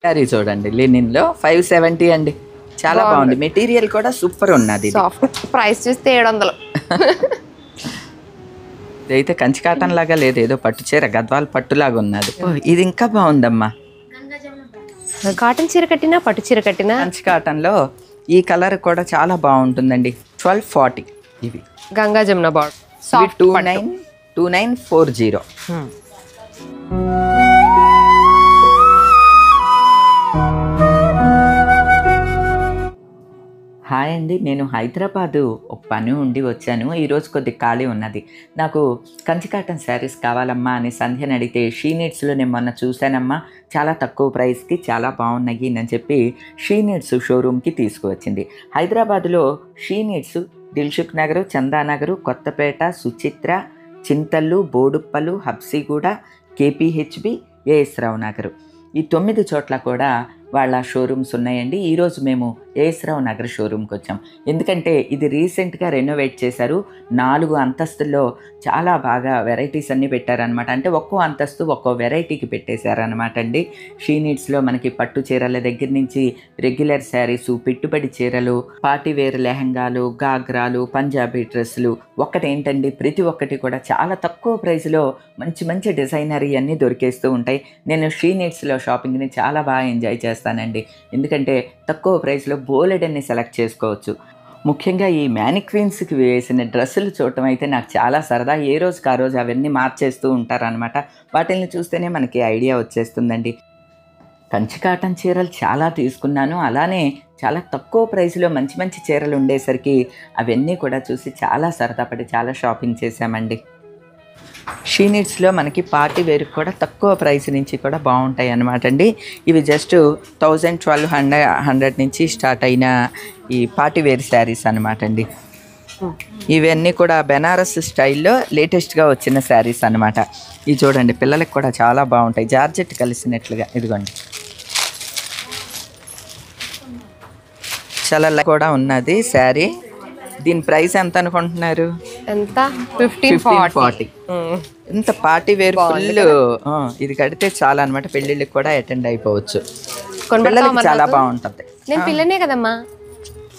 Sorry చూడండి లినిన్లో 570 అండి. చాలా బాగుంది. మెటీరియల్ కూడా సూపర్ ఉన్నది. ప్రైస్ చూస్తే 700. ఇదైతే కంచి కాటన్ లాగా లేదు, ఏదో పట్టు చీర గద్వాల్ పట్టులాగా ఉన్నది. ఇది ఇంకా బాగుందమ్మా. కాటన్ చీర కట్టినా పట్టు చీర కట్టినా కంచి కాటన్లో ఈ కలర్ కూడా చాలా బాగుంటుందండి. 1240 ఇవి. గంగా జమున బార్డర్ 2940. హాయ్ అండి, నేను హైదరాబాదు ఒక పని ఉండి వచ్చాను. ఈరోజు కొద్ది ఖాళీ ఉన్నది. నాకు కంచి కాటన్ శారీస్ కావాలమ్మా అని సంధ్యని అడిగితే షీ నీడ్స్లో నేను మొన్న చూశానమ్మా, చాలా తక్కువ ప్రైస్కి చాలా బాగున్నాయి అని చెప్పి షీ నీడ్స్ షోరూమ్కి తీసుకువచ్చింది. హైదరాబాదులో she needs Dilsukh Nagar, Chandanagar, Kothapet, Suchitra, Chintal, Boduppal, Habsiguda, K P H B, A S Rao Nagar, ఈ 9 చోట్ల కూడా వాళ్ళ షోరూమ్స్ ఉన్నాయండి. ఈరోజు మేము ఏఎస్ రావు నగర్ షోరూమ్కి వచ్చాం. ఎందుకంటే ఇది రీసెంట్గా రెనోవేట్ చేశారు. 4 అంతస్తుల్లో చాలా బాగా వెరైటీస్ అన్నీ పెట్టారనమాట. అంటే ఒక్కో అంతస్తు ఒక్కో వెరైటీకి పెట్టేశారనమాట అండి. షీ నీడ్స్లో మనకి పట్టు చీరల దగ్గర నుంచి రెగ్యులర్ శారీసు, పెట్టుబడి చీరలు, పార్టీ వేర్ లెహంగాలు, గాగ్రాలు, పంజాబీ డ్రెస్సులు, ఒక్కటేంటండి ప్రతి ఒక్కటి కూడా చాలా తక్కువ ప్రైస్లో మంచి మంచి డిజైనర్ అన్నీ దొరికేస్తూ ఉంటాయి. నేను షీ నీడ్స్లో షాపింగ్ని చాలా బాగా ఎంజాయ్ చేస్తానండి. ఎందుకంటే తక్కువ ప్రైస్లో బోలెడన్ని సెలెక్ట్ చేసుకోవచ్చు. ముఖ్యంగా ఈ మ్యానిక్వీన్స్కి వేసిన డ్రెస్సులు చూడటం అయితే నాకు చాలా సరదా. ఏ రోజుకి ఆ రోజు అవన్నీ మార్చేస్తూ ఉంటారనమాట. వాటిని చూస్తేనే మనకి ఐడియా వచ్చేస్తుందండి. కంచి కాటన్ చీరలు చాలా తీసుకున్నాను. అలానే చాలా తక్కువ ప్రైస్లో మంచి మంచి చీరలు ఉండేసరికి అవన్నీ కూడా చూసి చాలా సరదాపడి చాలా షాపింగ్ చేశామండి. షీ నీడ్స్లో మనకి పార్టీ వేర్ కూడా తక్కువ ప్రైస్ నుంచి కూడా బాగుంటాయి అన్నమాట అండి. ఇవి జస్ట్ 1200 నుంచి స్టార్ట్ అయిన ఈ పార్టీ వేర్ శారీస్ అనమాట అండి. ఇవన్నీ కూడా బెనారస్ స్టైల్లో లేటెస్ట్గా వచ్చిన శారీస్ అనమాట. ఇవి చూడండి, పిల్లలకు కూడా చాలా బాగుంటాయి. జార్జెట్ కలిసినట్లుగా ఇదిగోండి, చాలా కూడా ఉన్నది శారీ. దీని ప్రైస్ ఎంత అనుకుంటున్నారు? ఎంత? 1540. ఇంత పార్టీ వేర్ ఫుల్. ఇది కడితే చాలా అనమాట, పెళ్ళిళ్ళకి కూడా అటెండ్ అయిపోవచ్చు. పిల్లలకి చాలా బాగుంటుంది. నేను పిల్లనే కదమ్మా,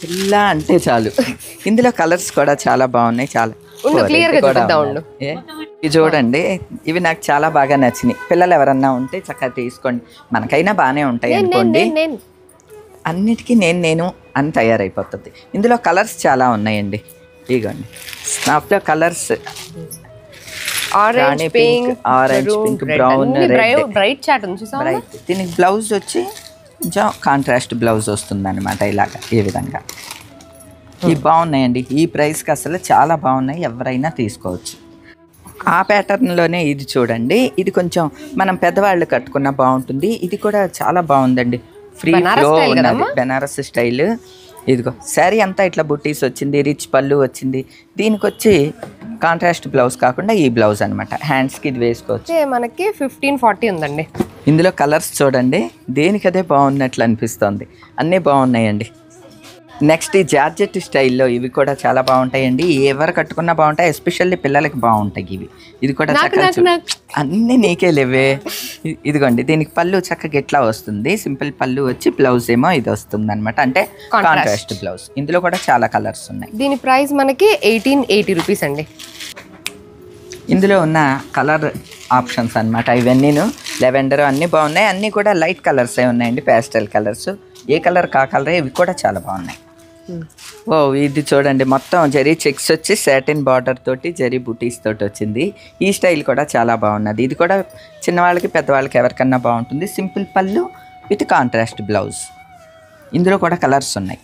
పిల్ల అంటే చాలు. ఇందులో కలర్స్ కూడా చాలా బాగున్నాయి. చాలా ఇవి చూడండి, ఇవి నాకు చాలా బాగా నచ్చినాయి. పిల్లలు ఎవరన్నా ఉంటే చక్కగా తీసుకోండి. మనకైనా బాగానే ఉంటాయి అనుకోండి. అన్నిటికీ నేను అని తయారైపోతుంది. ఇందులో కలర్స్ చాలా ఉన్నాయండి. ఇదిగోండి, స్నాప్లో colours orange pink, brown, bright చాట్ ఉంది. దీనికి బ్లౌజ్ వచ్చి కొంచెం కాంట్రాస్ట్ బ్లౌజ్ వస్తుంది అనమాట. ఇలాగా ఈ విధంగా ఇవి బాగున్నాయండి. ఈ ప్రైస్కి అసలు చాలా బాగున్నాయి, ఎవరైనా తీసుకోవచ్చు. ఆ ప్యాటర్న్లోనే ఇది చూడండి, ఇది కొంచెం మనం పెద్దవాళ్ళు కట్టుకున్న బాగుంటుంది. ఇది కూడా చాలా బాగుందండి. ఫ్రీ ఫ్లో ఉన్నది, బెనారస్ స్టైల్. ఇదిగో శారీ అంతా ఇట్లా బుట్టీస్ వచ్చింది, రిచ్ పళ్ళు వచ్చింది. దీనికి వచ్చి కాంట్రాస్ట్ బ్లౌజ్ కాకుండా ఈ బ్లౌజ్ అనమాట. హ్యాండ్స్కి ఇది వేసుకోవచ్చు. మనకి 1540 ఉందండి. ఇందులో కలర్స్ చూడండి, దేనికదే బాగున్నట్లు అనిపిస్తుంది. అన్నీ బాగున్నాయండి. నెక్స్ట్ ఈ జార్జెట్ స్టైల్లో ఇవి కూడా చాలా బాగుంటాయండి. ఎవరు కట్టుకున్నా బాగుంటాయి, ఎస్పెషల్లీ పిల్లలకి బాగుంటాయి ఇవి. ఇది కూడా చక్కగా అన్నీ నీకే లేవే. ఇదిగోండి, దీనికి పళ్ళు చక్కగా ఎట్లా వస్తుంది, సింపుల్ పళ్ళు వచ్చి బ్లౌజ్ ఏమో ఇది వస్తుంది అనమాట. అంటే కాంట్రాస్ట్ బ్లౌజ్. ఇందులో కూడా చాలా కలర్స్ ఉన్నాయి. దీని ప్రైస్ మనకి 1880 రూపీస్ అండి. ఇందులో ఉన్న కలర్ ఆప్షన్స్ అనమాట ఇవన్నీను. లెవెండర్ అన్నీ బాగున్నాయి. అన్నీ కూడా లైట్ కలర్సే ఉన్నాయండి, ప్యాస్టల్ కలర్స్. ఏ కలర్ కా కలరే, ఇవి కూడా చాలా బాగున్నాయి. ఓ ఇది చూడండి, మొత్తం జరీ చెక్స్ వచ్చి సాటిన్ బార్డర్ తోటి జరీ బుటీస్ తోటి వచ్చింది. ఈ స్టైల్ కూడా చాలా బాగున్నది. ఇది కూడా చిన్నవాళ్ళకి పెద్దవాళ్ళకి ఎవరికన్నా బాగుంటుంది. సింపుల్ పళ్ళు విత్ కాంట్రాస్ట్ బ్లౌజ్. ఇందులో కూడా కలర్స్ ఉన్నాయి.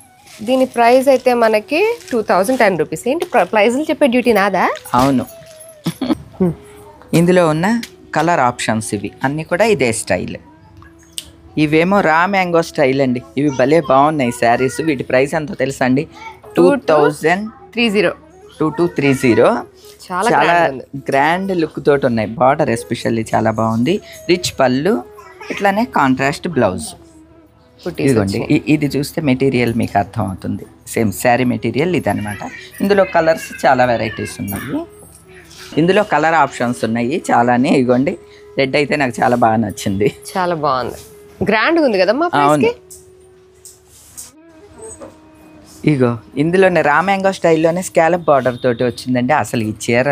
దీని ప్రైస్ అయితే మనకి 2010 రూపీస్. ఏంటి ప్రైజ్లు చెప్పే డ్యూటీ నాదా? అవును. ఇందులో ఉన్న కలర్ ఆప్షన్స్ ఇవి అన్నీ కూడా ఇదే స్టైల్. ఇవేమో రా మ్యాంగో స్టైల్ అండి. ఇవి భలే బాగున్నాయి శారీస్. వీటి ప్రైస్ ఎంతో తెలుసా అండి? 2230. చాలా గ్రాండ్ లుక్ తోటి ఉన్నాయి. బార్డర్ ఎస్పెషల్లీ చాలా బాగుంది. రిచ్ పళ్ళు, ఇట్లానే కాంట్రాస్ట్ బ్లౌజ్. ఇదిగోండి, ఇది చూస్తే మెటీరియల్ మీకు అర్థం అవుతుంది. సేమ్ శారీ మెటీరియల్ ఇదనమాట. ఇందులో కలర్స్ చాలా వెరైటీస్ ఉన్నాయి. ఇందులో కలర్ ఆప్షన్స్ ఉన్నాయి చాలానే. ఇదిగోండి, రెడ్ అయితే నాకు చాలా బాగా నచ్చింది. చాలా బాగుంది. గ్రాండ్ ఉంది కదమ్మా అవును. ఇగో ఇందులోనే రామ్యాంగో స్టైల్లోనే స్కాలప్ బార్డర్ తోటి వచ్చిందండి. అసలు ఈ చీర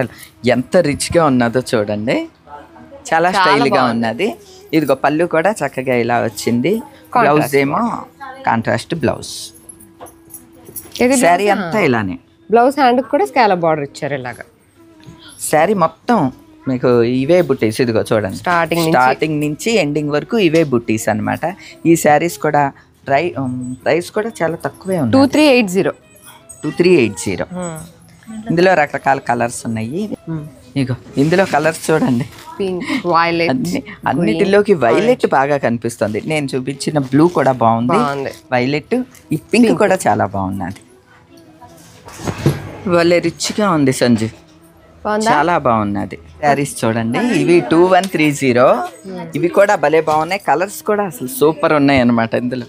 ఎంత రిచ్గా ఉన్నదో చూడండి, చాలా స్టైల్గా ఉన్నది. ఇదిగో పళ్ళు కూడా చక్కగా ఇలా వచ్చింది. బ్లౌజ్ ఏమో కాంట్రాస్ట్ బ్లౌజ్. శారీ అంతా ఇలానే. బ్లౌజ్ హ్యాండ్ కూడా స్కాలప్ బార్డర్ ఇచ్చారు ఇలాగా. శారీ మొత్తం మీకు ఇవే బుట్టీస్. ఇదిగో చూడండి, స్టార్టింగ్ నుంచి ఎండింగ్ వరకు ఇవే బుట్టీస్ అన్నమాట. ఈ శారీస్ కూడా ప్రైస్ కూడా చాలా తక్కువే ఉంది, 2380. ఇందులో రకరకాల కలర్స్ ఉన్నాయి. ఇగో ఇందులో కలర్స్ చూడండి, అన్నిటిలోకి వైలెట్ బాగా కనిపిస్తుంది. నేను చూపించిన బ్లూ కూడా బాగుంది, వైలెట్, ఈ పింక్ కూడా చాలా బాగున్నది. వాళ్ళే రిచ్గా ఉంది సంజు, చాలా బాగున్నది. శారీస్ చూడండి, ఇవి 2130. ఇవి కూడా భలే బాగున్నాయి. కలర్స్ కూడా అసలు సూపర్ ఉన్నాయి అన్నమాట. ఇందులో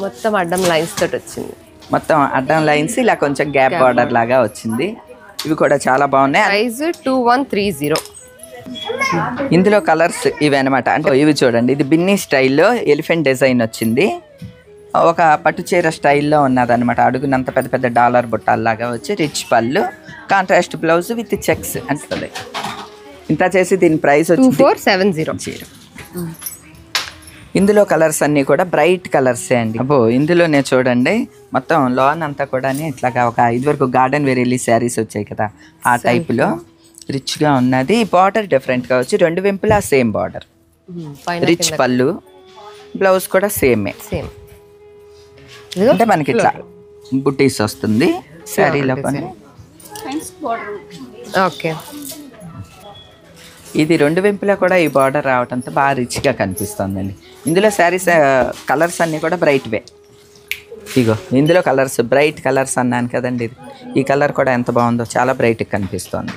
మొత్తం అడ్డం లైన్స్ తోటి వచ్చింది, మొత్తం అడ్డం లైన్స్, ఇలా కొంచెం గ్యాప్ బార్డర్ లాగా వచ్చింది. ఇవి కూడా చాలా బాగున్నాయి. ప్రైస్ 2130. ఇందులో కలర్స్ ఇవి అనమాట. అంటే ఇవి చూడండి, ఇది బిన్నీ స్టైల్లో ఎలిఫెంట్ డిజైన్ వచ్చింది. ఒక పట్టు చీర స్టైల్లో ఉన్నదన్నమాట. అడుగునంత పెద్ద పెద్ద డాలర్ బుట్టాల్లాగా వచ్చి రిచ్ పళ్ళు, కాంట్రాస్ట్ బ్లౌజ్ విత్ చెక్స్ అంటే. ఇంత చేసి దీని ప్రైస్ వచ్చి 2470. ఇందులో కలర్స్ అన్నీ కూడా బ్రైట్ కలర్సే అండి. అబ్బో ఇందులోనే చూడండి, మొత్తం లాన్ అంతా కూడా ఇట్లాగా ఒక ఇదివరకు గార్డెన్ వేరేలీ శారీస్ వచ్చాయి కదా, ఆ టైప్లో రిచ్గా ఉన్నది. బార్డర్ డిఫరెంట్గా వచ్చి రెండు వెంపులా సేమ్ బార్డర్, రిచ్ పళ్ళు, బ్లౌజ్ కూడా సేమే. అంటే మనకి ఇట్లా బుట్టీస్ వస్తుంది శారీలో కొన్ని. ఓకే, ఇది రెండు వెంపులా కూడా ఈ బార్డర్ రావడంతో బాగా రిచ్గా కనిపిస్తుందండి. ఇందులో శారీస్ కలర్స్ అన్నీ కూడా బ్రైట్వే. ఇగో ఇందులో కలర్స్ బ్రైట్ కలర్స్ అన్నాను కదండి, ఈ కలర్ కూడా ఎంత బాగుందో, చాలా బ్రైట్గా కనిపిస్తుంది.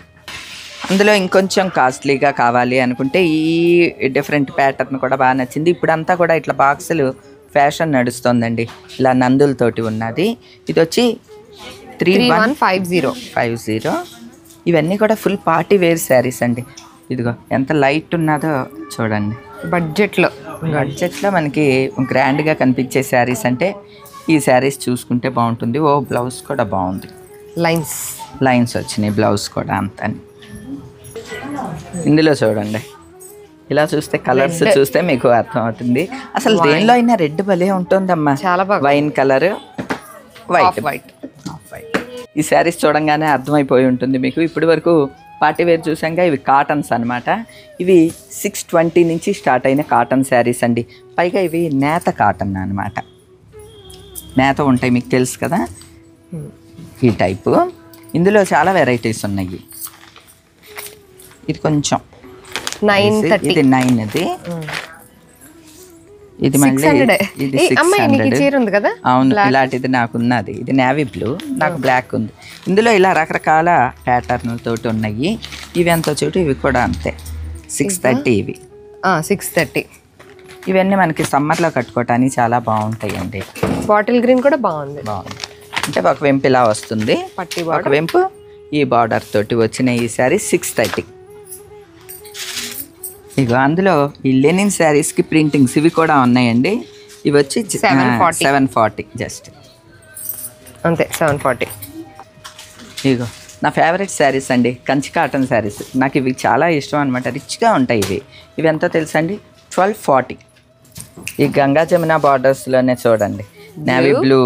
అందులో ఇంకొంచెం కాస్ట్లీగా కావాలి అనుకుంటే ఈ డిఫరెంట్ ప్యాటర్న్ కూడా బాగా నచ్చింది. ఇప్పుడంతా కూడా ఇట్లా బాక్సులు ఫ్యాషన్ నడుస్తుందండి, ఇలా నందులతోటి ఉన్నది. ఇది వచ్చి 3150. ఇవన్నీ కూడా ఫుల్ పార్టీ వేర్ శారీస్ అండి. ఇదిగో ఎంత లైట్ ఉన్నదో చూడండి. బడ్జెట్లో మనకి గ్రాండ్గా కనిపించే శారీస్ అంటే ఈ శారీస్ చూసుకుంటే బాగుంటుంది. ఓ బ్లౌజ్ కూడా బాగుంది, లైన్స్ వచ్చినాయి బ్లౌజ్ కూడా అంతా. ఇందులో చూడండి, ఇలా చూస్తే కలర్స్ చూస్తే మీకు అర్థమవుతుంది. అసలు దేనిలో అయినా రెడ్ భలే ఉంటుందమ్మా, చాలా బాగా. Wine colour, white. ఈ శారీస్ చూడంగానే అర్థమైపోయి ఉంటుంది మీకు. ఇప్పటి వరకు పార్టీ వేర్ చూసాక ఇవి కాటన్స్ అనమాట. ఇవి 620 నుంచి స్టార్ట్ అయిన కాటన్ శారీస్ అండి. పైగా ఇవి నేత కాటన్ అనమాట, నేత ఉంటాయి మీకు తెలుసు కదా, ఈ టైపు. ఇందులో చాలా వెరైటీస్ ఉన్నాయి. ఇది కొంచెం 930, ఇది 9, ఇది మళ్ళీ ఇది 600. అవును, ఇలాంటిది నాకు ఉన్నది. ఇది నేవీ బ్లూ, నాకు బ్లాక్ ఉంది. ఇందులో ఇలా రకరకాల ప్యాటర్న్లతోటి ఉన్నాయి. ఇవి ఎంతో చోటు, ఇవి కూడా అంతే 630. ఇవి 630. ఇవన్నీ మనకి సమ్మర్లో కట్టుకోవటానికి చాలా బాగుంటాయి అండి. బాటిల్ గ్రీన్ కూడా బాగుంది. అంటే ఒక వెంపు ఇలా వస్తుంది, ఒక వెంపు ఈ బార్డర్ తోటి వచ్చిన ఈ శారీ 630. ఇగో అందులో ఈ లెనిన్ శారీస్కి ప్రింటింగ్స్ ఇవి కూడా ఉన్నాయండి. ఇవి వచ్చి 740 జస్ట్ అంతే, 740. ఇగో నా ఫేవరెట్ శారీస్ అండి, కంచి కాటన్ శారీస్. నాకు ఇవి చాలా ఇష్టం అనమాట, రిచ్గా ఉంటాయి ఇవి. ఇవి ఎంతో తెలుసా అండి, 1240. ఈ గంగా జమున బార్డర్స్లోనే చూడండి, నేవీ బ్లూ,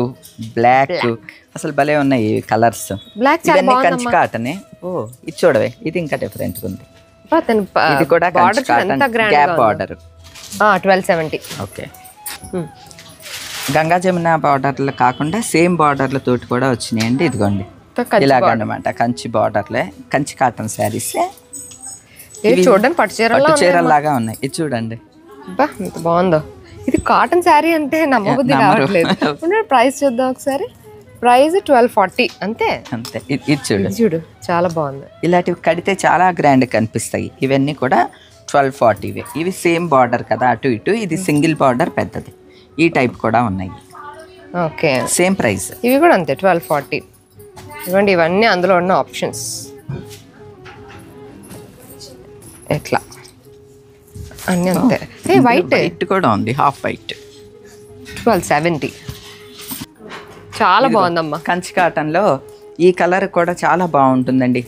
బ్లాక్, అసలు భలే ఉన్నాయి కలర్స్. ఇవన్నీ కంచి కాటనే. ఓ ఇది చూడవే, ఇది ఇంకా డిఫరెంట్గా ఉంది. ఇది కూడా gap border 1270. Okay, Ganga Jamuna బార్డర్లు కాకుండా సేమ్ బార్డర్లతోటి కూడా వచ్చినాయండి. ఇదిగోండి ఇలాగన్నమాట, కంచి బార్డర్లే, కంచి కాటన్ శారీస్. చూడండి పట్టు చీరలాగా ఉన్నాయి. ఇది చూడండి ఎంత బాగుందో. ఇది కాటన్ శారీ అంటే నమ్మబుద్ధి కావట్లేదు. ప్రైస్ చూద్దాం ఒకసారి. ప్రైస్ 1240 అంతే. ఇది చూడు చాలా బాగుంది. ఇలాంటివి కడితే చాలా గ్రాండ్ కనిపిస్తాయి. ఇవన్నీ కూడా 1240. ఇవి సేమ్ బార్డర్ కదా అటు ఇటు. ఇది సింగిల్ బార్డర్ పెద్దది. ఈ టైప్ కూడా ఉన్నాయి. Okay, same price. ఇవి కూడా అంతే 1240. ఇవ్వండి, ఇవన్నీ అందులో ఉన్న ఆప్షన్స్. ఎట్లా అన్నీ అంతే. వైట్ కూడా ఉంది, హాఫ్ వైట్. 1270. చాలా బాగుందమ్మా. కంచి కాటన్లో ఈ కలర్ కూడా చాలా బాగుంటుందండి.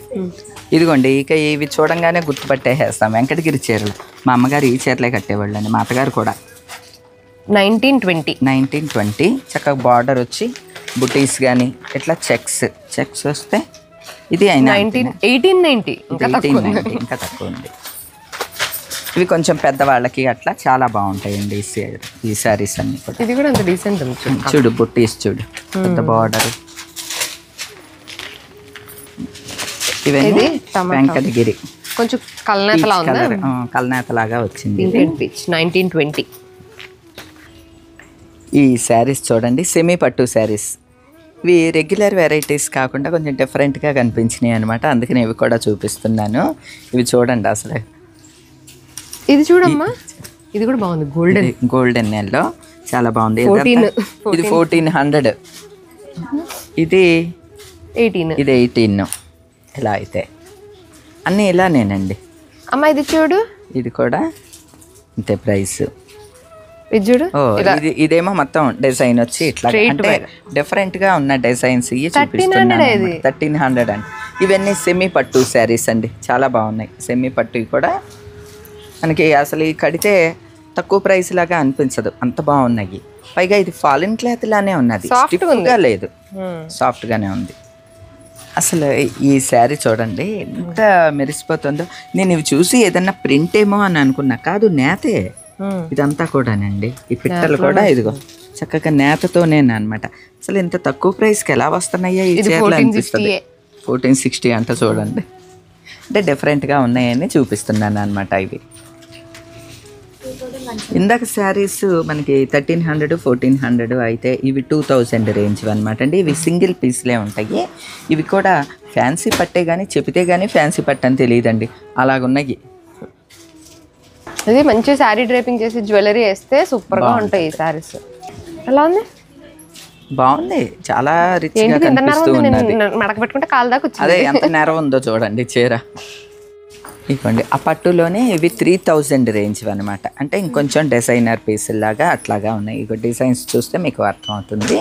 ఇదిగోండి, ఇక ఇవి చూడంగానే గుర్తుపట్టేసేస్తాం. వెంకటగిరి చీరలు మా అమ్మగారు ఈ చీరలే కట్టేవాళ్ళు అండి, మా అత్తగారు కూడా. 1920 చక్కగా బార్డర్ వచ్చి బుటీస్ కానీ ఇట్లా చెక్స్ వస్తే ఇది అయినా 1890 ఇంకా తక్కువ ఉంది. ఇవి కొంచెం పెద్దవాళ్ళకి అట్లా చాలా బాగుంటాయండి ఈ శారీస్ అన్ని కూడా. ఇది కూడా అంత డీసెంట్ ఉంది చూడు, బుట్టీస్ చూడు, పెద్ద బార్డర్. ఇవన్నీ వెంకటగిరి కొంచెం కల్నేతలాగా వచ్చింది. 1920. ఈ శారీస్ చూడండి, సెమీ పట్టు శారీస్. ఇవి రెగ్యులర్ వెరైటీస్ కాకుండా కొంచెం డిఫరెంట్గా కనిపించినాయి అనమాట, అందుకని ఇవి కూడా చూపిస్తున్నాను. ఇవి చూడండి అసలు. ఇది చూడమ్మా, ఇది కూడా బాగుంది. గోల్డెన్ ఎల్లో చాలా బాగుంది. ఇది 1400, ఇది 18. ఇలా అయితే అన్నీ ఇలానేనండి అమ్మా. ఇది చూడు, ఇది కూడా ఇంతే ప్రైస్. ఇది చూడు, ఇదేమో మొత్తం డిజైన్ వచ్చి ఇట్లా అంటే డిఫరెంట్ గా ఉన్న డిజైన్స్ ఇవి చూపిస్తున్నాను. 1300 అండి. ఇవన్నీ సెమీ పట్టు శారీస్ అండి, చాలా బాగున్నాయి. సెమీ పట్టు కూడా మనకి అసలు ఈ కడితే తక్కువ ప్రైస్ లాగా అనిపించదు, అంత బాగున్నాయి. పైగా ఇది ఫాలిన్ క్లాత్ లానే ఉన్నది, స్టిఫ్గా లేదు, సాఫ్ట్ గానే ఉంది. అసలు ఈ శారీ చూడండి ఎంత మెరిసిపోతుందో. నేను ఇవి చూసి ఏదన్నా ప్రింట్ ఏమో అని అనుకున్నా, కాదు నేతే ఇదంతా కూడానండి. ఈ పిట్టలు కూడా ఇదిగో చక్కగా నేతతోనే అనమాట. అసలు ఇంత తక్కువ ప్రైస్కి ఎలా వస్తున్నాయో ఈ చీరలు అనిపిస్తుంది. 1460 అంట చూడండి. అంటే డిఫరెంట్గా ఉన్నాయని చూపిస్తున్నాను అనమాట. ఇవి ఇందాక శారీస్ మనకి 1300, 1400 అయితే ఇవి 2000 రేంజ్ అనమాట అండి. ఇవి సింగిల్ పీస్లే ఉంటాయి. ఇవి కూడా ఫ్యాన్సీ పట్టే కానీ చెపితే కానీ ఫ్యాన్సీ పట్టు అని తెలియదండి, అలాగున్నాయి. ఇది మంచి శారీ డ్రైపింగ్ చేసి జ్యువెలరీ వేస్తే సూపర్ గా ఉంటాయి ఈ శారీస్. ఎలా ఉంది? బాగుంది, చాలా రిచ్ గా కనిపిస్తూ ఉన్నది. మడక పెట్టుకుంటే కాలు దాకా వచ్చింది. అదే ఎంత నెర ఉందో చూడండి చీర. ఇవ్వండి, ఆ పట్టులోనే ఇవి 3000 రేంజ్ అనమాట. అంటే ఇంకొంచెం డిజైనర్ పీసుల్లాగా అట్లాగా ఉన్నాయి. ఇక డిజైన్స్ చూస్తే మీకు అర్థమవుతుంది.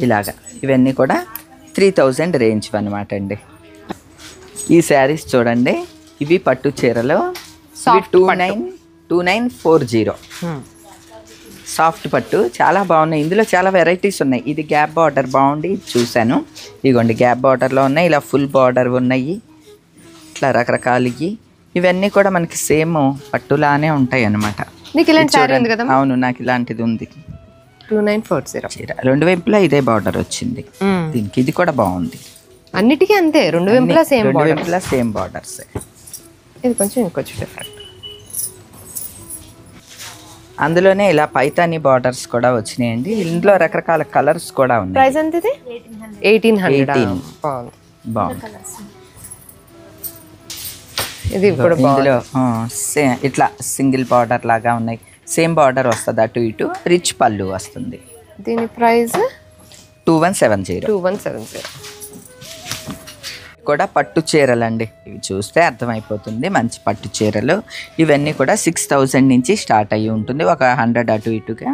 ఇలాగా ఇవన్నీ కూడా 3000 రేంజ్ అనమాట అండి. ఈ శారీస్ చూడండి, ఇవి పట్టు చీరలు 2940. సాఫ్ట్ పట్టు చాలా బాగున్నాయి. ఇందులో చాలా వెరైటీస్ ఉన్నాయి. ఇది గ్యాప్ బార్డర్ బాగుండి చూశాను. ఇదిగోండి గ్యాప్ బార్డర్లో ఉన్నాయి, ఇలా ఫుల్ బార్డర్ ఉన్నాయి, ఇట్లా రకరకాలకి. ఇవన్నీ కూడా మనకి సేమ్ పట్టులానే ఉంటాయి అన్నమాట. అవును, నాకు ఇలాంటిది ఉంది. 2940 చీర రెండు వైపులా ఇదే బార్డర్ వచ్చింది దీనికి. ఇది కూడా బాగుంది. అన్నిటికీ అంతే, రెండు వైపులా సేమ్ బార్డర్స్. ఇది కొంచెం ఇంకొంచెం డిఫరెంట్. అందులోనే ఇలా పైతాని బార్డర్స్ కూడా వచ్చినాయండి. ఇందులో రకరకాల కలర్స్ కూడా ఉన్నాయి. ప్రైస్ ఎంత ఇది? 1800. బాగుంది. ఇది కూడా ఇందులో ఇట్లా సింగిల్ బార్డర్ లాగా ఉన్నాయి. సేమ్ బార్డర్ వస్తుంది, అటు ఇటు రిచ్ పళ్ళు వస్తుంది. దీని ప్రైస్ 2170. కూడా పట్టు చీరలు అండి. ఇవి చూస్తే అర్థమైపోతుంది, మంచి పట్టు చీరలు. ఇవన్నీ కూడా 6000 నుంచి స్టార్ట్ అయ్యి ఉంటుంది, ఒక 100 అటు ఇటుగా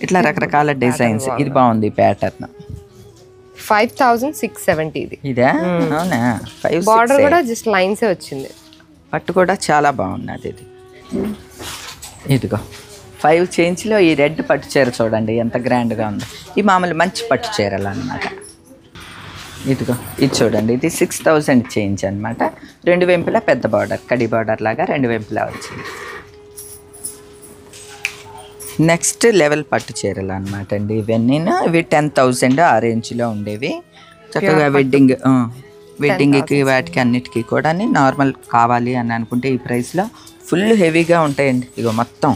ఇట్లా రకరకాల డిజైన్స్. ఇది బాగుంది ప్యాటర్న్. 5670 ఇది. ఇదా? అవునా? బార్డర్ కూడా జస్ట్ లైన్స్ వచ్చింది. పట్టు కూడా చాలా బాగున్నది. ఇది ఇదిగో 5 చేంజ్లో ఈ రెడ్ పట్టు చీర చూడండి ఎంత గ్రాండ్గా ఉందో. ఈ మామూలు మంచి పట్టు చీరలు అన్నమాట. ఇదిగో ఇది చూడండి, ఇది 6000 చేంజ్ అనమాట. రెండు వైపులా పెద్ద బార్డర్, కడి బార్డర్ లాగా రెండు వైపులా వచ్చింది. నెక్స్ట్ లెవెల్ పట్టు చీరలు అనమాట అండి. ఇవన్నీ ఇవి 10,000 ఆ రేంజ్లో ఉండేవి. చక్కగా వెడ్డింగ్కి వాటికి అన్నిటికీ కూడా నార్మల్ కావాలి అని అనుకుంటే ఈ ప్రైస్లో ఫుల్ హెవీగా ఉంటాయండి. ఇగో మొత్తం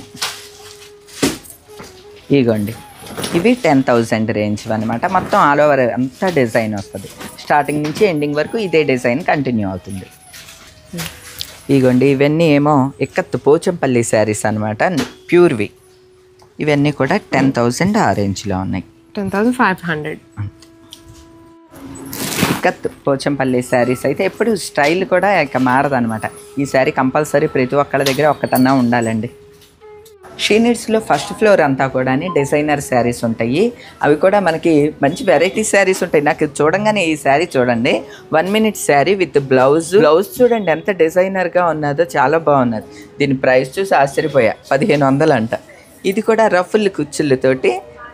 ఇగోండి, ఇవి 10,000 రేంజ్ అనమాట. మొత్తం ఆల్ ఓవర్ అంతా డిజైన్ వస్తుంది. స్టార్టింగ్ నుంచి ఎండింగ్ వరకు ఇదే డిజైన్ కంటిన్యూ అవుతుంది. ఇగోండి, ఇవన్నీ ఏమో ఎక్కత్తు పోచంపల్లి శారీస్ అనమాట, ప్యూర్వి. ఇవన్నీ కూడా 10,000 ఆ రేంజ్లో ఉన్నాయి. 10,500. ఇక్కత్ పోచంపల్లి శారీస్ అయితే ఎప్పుడు స్టైల్ కూడా ఇక మారదనమాట. ఈ శారీ కంపల్సరీ ప్రతి ఒక్కళ్ళ దగ్గర ఒక్కటన్నా ఉండాలండి. షీ నీడ్స్లో ఫస్ట్ ఫ్లోర్ అంతా కూడా డిజైనర్ శారీస్ ఉంటాయి. అవి కూడా మనకి మంచి వెరైటీ శారీస్ ఉంటాయి. నాకు చూడంగానే ఈ శారీ చూడండి, 1 minute శారీ విత్ బ్లౌజ్ చూడండి ఎంత డిజైనర్గా ఉన్నదో, చాలా బాగున్నది. దీని ప్రైస్ చూసి ఆశ్చర్యపోయా, 1500 అంట. ఇది కూడా రఫుల్ కుచ్చులతోటి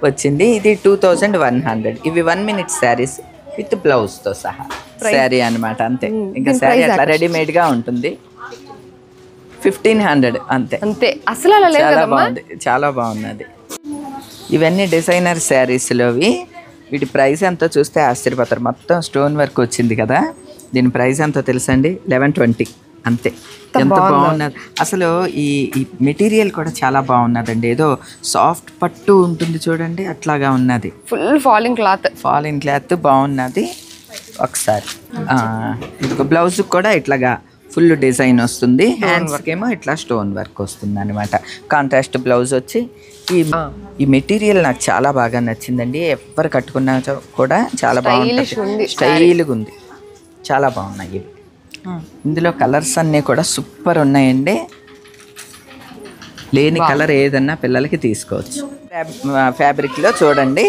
వచ్చింది. ఇది 2100. ఇవి 1 minute శారీస్ విత్ బ్లౌజ్తో సహా శారీ అనమాట. అంతే, ఇంకా శారీ అట్లా రెడీమేడ్గా ఉంటుంది. 1500 అంతే అంతే, అసలు అలా లేదు. చాలా బాగుంది, చాలా బాగున్నది. ఇవన్నీ డిజైనర్ శారీస్లోవి. వీటి ప్రైస్ ఎంతో చూస్తే ఆశ్చర్యపోతారు. మొత్తం స్టోన్ వర్క్ వచ్చింది కదా. దీని ప్రైస్ ఎంతో తెలుసండి, 1120 అంతే. ఎంత బాగున్నది అసలు. ఈ మెటీరియల్ కూడా చాలా బాగున్నదండి. ఏదో సాఫ్ట్ పట్టు ఉంటుంది చూడండి, అట్లాగా ఉన్నది. ఫుల్ ఫాలింగ్ క్లాత్ బాగున్నది. ఒకసారి బ్లౌజ్ కూడా ఇట్లాగా ఫుల్ డిజైన్ వస్తుంది. హ్యాండ్స్కి ఏమో ఇట్లా స్టోన్ వర్క్ వస్తుంది అనమాట. కాంట్రాస్ట్ బ్లౌజ్ వచ్చి ఈ మెటీరియల్ నాకు చాలా బాగా నచ్చిందండి. ఎవరు కట్టుకున్నా కూడా చాలా బాగుంటుంది, స్టైల్గా ఉంది, చాలా బాగున్నాయి ఇవి. ఇందులో కలర్స్ అన్నీ కూడా సూపర్ ఉన్నాయండి. లేని కలర్ ఏదన్నా పిల్లలకి తీసుకోవచ్చు. ఫ్యాబ్రిక్లో చూడండి,